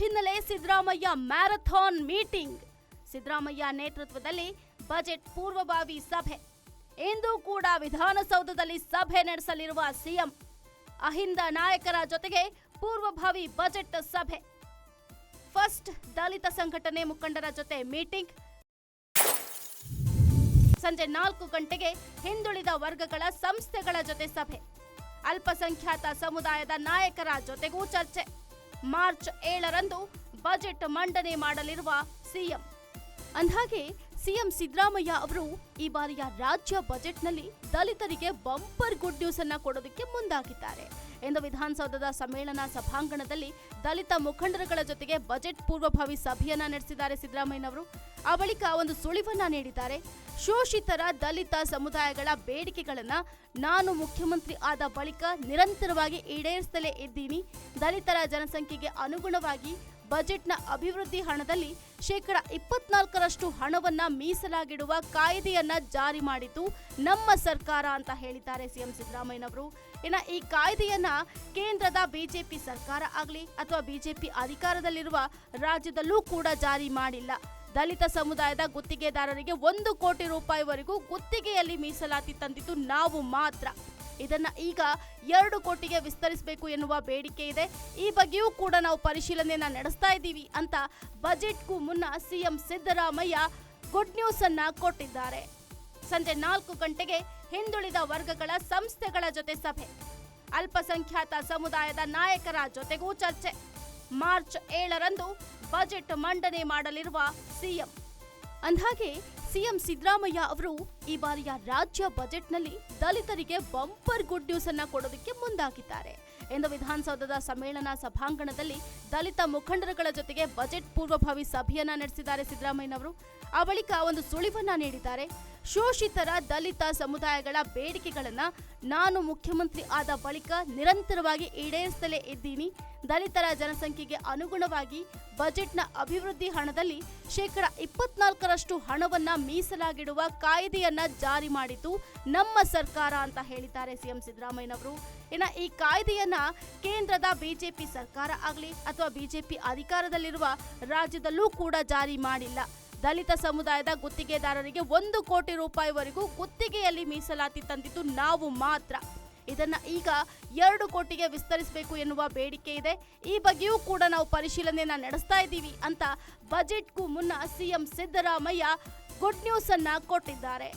ಹಿನ್ನೆಲೆ Siddaramaiah marathon meeting. Siddaramaiah ನೇತೃತ್ವದಲ್ಲಿ budget ಪೂರ್ವಭಾವಿ ಸಭೆ. ಇಂದು ಕೂಡ ವಿಧಾನಸೌಧದಲ್ಲಿ ಸಭೆ ನಡೆಸಲಿರುವ ಸಿಎಂ. ಅಹಿಂದ ನಾಯಕರ ಜೊತೆಗೆ ಪೂರ್ವಭಾವಿ ಬಜೆಟ್ ಸಭೆ. ಫಸ್ಟ್ ದಲಿತ ಸಂಘಟನೆ ಮುಖಂಡರ ಜೊತೆ ಮೀಟಿಂಗ್. ಸಂಜೆ 4 ಗಂಟೆಗೆ ಹಿಂದುಳಿದ ವರ್ಗಗಳ ಸಂಸ್ಥೆಗಳ ಜೊತೆ ಸಭೆ. ಅಲ್ಪಸಂಖ್ಯಾತ ಸಮುದಾಯದ ನಾಯಕರ ಜೊತೆಗೂ ಚರ್ಚೆ. ಮಾರ್ಚ್ 7ರಂದು ಬಜೆಟ್ ಮಂಡನೆ ಮಾಡಲಿರುವ ಸಿಎಂ. ಅಂದಹಾಗೆ ಸಿಎಂ ಸಿದ್ದರಾಮಯ್ಯ ಅವರು ಈ ಬಾರಿಯ ರಾಜ್ಯ ಬಜೆಟ್ನಲ್ಲಿ ದಲಿತರಿಗೆ ಬಂಪರ್ ಗುಡ್ ನ್ಯೂಸ್ ಅನ್ನ ಕೊಡೋದಕ್ಕೆ ಮುಂದಾಗಿದ್ದಾರೆ. ಇಂದು ವಿಧಾನಸೌಧದ ಸಮ್ಮೇಳನ ಸಭಾಂಗಣದಲ್ಲಿ ದಲಿತ ಮುಖಂಡರುಗಳ ಜೊತೆಗೆ ಬಜೆಟ್ ಪೂರ್ವಭಾವಿ ಸಭೆಯನ್ನ ನಡೆಸಿದ್ದಾರೆ ಸಿದ್ದರಾಮಯ್ಯನವರು. ಆ ಬಳಿಕ ಒಂದು ಸುಳಿವನ್ನ ನೀಡಿದ್ದಾರೆ. ಶೋಷಿತರ ದಲಿತ ಸಮುದಾಯಗಳ ಬೇಡಿಕೆಗಳನ್ನ ನಾನು ಮುಖ್ಯಮಂತ್ರಿ ಆದ ಬಳಿಕ ನಿರಂತರವಾಗಿ ಈಡೇರಿಸಲೇ ಇದ್ದೀನಿ. ದಲಿತರ ಜನಸಂಖ್ಯೆಗೆ ಅನುಗುಣವಾಗಿ ಬಜೆಟ್ನ ಅಭಿವೃದ್ಧಿ ಹಣದಲ್ಲಿ 24% ಹಣವನ್ನ ಮೀಸಲಾಗಿಡುವ ಕಾಯ್ದೆಯನ್ನ ಜಾರಿ ಮಾಡಿತು ನಮ್ಮ ಸರ್ಕಾರ ಅಂತ ಹೇಳಿದ್ದಾರೆ ಸಿಎಂ ಸಿದ್ದರಾಮಯ್ಯನವರು. ಇನ್ನು ಈ ಕಾಯ್ದೆಯನ್ನ ಕೇಂದ್ರದ ಬಿಜೆಪಿ ಸರ್ಕಾರ ಆಗಲಿ ಅಥವಾ ಬಿಜೆಪಿ ಅಧಿಕಾರದಲ್ಲಿರುವ ರಾಜ್ಯದಲ್ಲೂ ಕೂಡ ಜಾರಿ ಮಾಡಿಲ್ಲ. ದಲಿತ ಸಮುದಾಯದ ಗುತ್ತಿಗೆದಾರರಿಗೆ 1 ಕೋಟಿ ರೂಪಾಯಿವರೆಗೂ ಗುತ್ತಿಗೆಯಲ್ಲಿ ಮೀಸಲಾತಿ ತಂದಿದ್ದು ನಾವು ಮಾತ್ರ. ಇದನ್ನ ಈಗ 2 ಕೋಟಿಗೆ ವಿಸ್ತರಿಸಬೇಕು ಎನ್ನುವ ಬೇಡಿಕೆ ಇದೆ. ಈ ಬಗ್ಗೆಯೂ ಕೂಡ ನಾವು ಪರಿಶೀಲನೆಯನ್ನ ನಡೆಸ್ತಾ ಇದ್ದೀವಿ ಅಂತ ಬಜೆಟ್ಗೂ ಮುನ್ನ ಸಿಎಂ ಸಿದ್ದರಾಮಯ್ಯ ಗುಡ್ ನ್ಯೂಸ್ ಅನ್ನ ಕೊಟ್ಟಿದ್ದಾರೆ. ಸಂಜೆ 4 ಗಂಟೆಗೆ ಹಿಂದುಳಿದ ವರ್ಗಗಳ ಸಂಸ್ಥೆಗಳ ಜೊತೆ ಸಭೆ. ಅಲ್ಪಸಂಖ್ಯಾತ ಸಮುದಾಯದ ನಾಯಕರ ಜೊತೆಗೂ ಚರ್ಚೆ. ಮಾರ್ಚ್ 7ರಂದು ಬಜೆಟ್ ಮಂಡನೆ ಮಾಡಲಿರುವ ಸಿಎಂ. ಅಂದಹಾಗೆ ಸಿಎಂ ಸಿದ್ದರಾಮಯ್ಯ ಅವರು ಈ ಬಾರಿಯ ರಾಜ್ಯ ಬಜೆಟ್ನಲ್ಲಿ ದಲಿತರಿಗೆ ಬಂಪರ್ ಗುಡ್ ನ್ಯೂಸ್ ಅನ್ನ ಕೊಡೋದಕ್ಕೆ ಮುಂದಾಗಿದ್ದಾರೆ. ಇಂದು ವಿಧಾನಸೌಧದ ಸಮ್ಮೇಳನ ಸಭಾಂಗಣದಲ್ಲಿ ದಲಿತ ಮುಖಂಡರುಗಳ ಜೊತೆಗೆ ಬಜೆಟ್ ಪೂರ್ವಭಾವಿ ಸಭೆಯನ್ನ ನಡೆಸಿದ್ದಾರೆ ಸಿದ್ದರಾಮಯ್ಯನವರು. ಆ ಬಳಿಕ ಒಂದು ಸುಳಿವನ್ನ ನೀಡಿದ್ದಾರೆ. ಶೋಷಿತರ ದಲಿತ ಸಮುದಾಯಗಳ ಬೇಡಿಕೆಗಳನ್ನ ನಾನು ಮುಖ್ಯಮಂತ್ರಿ ಆದ ಬಳಿಕ ನಿರಂತರವಾಗಿ ಈಡೇರಿಸಲೇ ಇದ್ದೀನಿ. ದಲಿತರ ಜನಸಂಖ್ಯೆಗೆ ಅನುಗುಣವಾಗಿ ಬಜೆಟ್ನ ಅಭಿವೃದ್ಧಿ ಹಣದಲ್ಲಿ 24% ಹಣವನ್ನ ಮೀಸಲಾಗಿಡುವ ಕಾಯ್ದೆಯನ್ನ ಜಾರಿ ಮಾಡಿತು ನಮ್ಮ ಸರ್ಕಾರ ಅಂತ ಹೇಳಿದ್ದಾರೆ ಸಿಎಂ ಸಿದ್ದರಾಮಯ್ಯನವರು. ಇನ್ನು ಈ ಕಾಯ್ದೆಯನ್ನ ಕೇಂದ್ರದ ಬಿಜೆಪಿ ಸರ್ಕಾರ ಆಗಲಿ ಅಥವಾ ಬಿಜೆಪಿ ಅಧಿಕಾರದಲ್ಲಿರುವ ರಾಜ್ಯದಲ್ಲೂ ಕೂಡ ಜಾರಿ ಮಾಡಿಲ್ಲ. ದಲಿತ ಸಮುದಾಯದ ಗುತ್ತಿಗೆದಾರರಿಗೆ 1 ಕೋಟಿ ರೂಪಾಯಿವರೆಗೂ ಗುತ್ತಿಗೆಯಲ್ಲಿ ಮೀಸಲಾತಿ ತಂದಿದ್ದು ನಾವು ಮಾತ್ರ. ಇದನ್ನ ಈಗ 2 ಕೋಟಿಗೆ ವಿಸ್ತರಿಸಬೇಕು ಎನ್ನುವ ಬೇಡಿಕೆ ಇದೆ. ಈ ಬಗ್ಗೆಯೂ ಕೂಡ ನಾವು ಪರಿಶೀಲನೆಯನ್ನ ನಡೆಸ್ತಾ ಇದ್ದೀವಿ ಅಂತ ಬಜೆಟ್ಗೂ ಮುನ್ನ ಸಿಎಂ ಸಿದ್ದರಾಮಯ್ಯ ಗುಡ್ ನ್ಯೂಸ್ ಅನ್ನ ಕೊಟ್ಟಿದ್ದಾರೆ.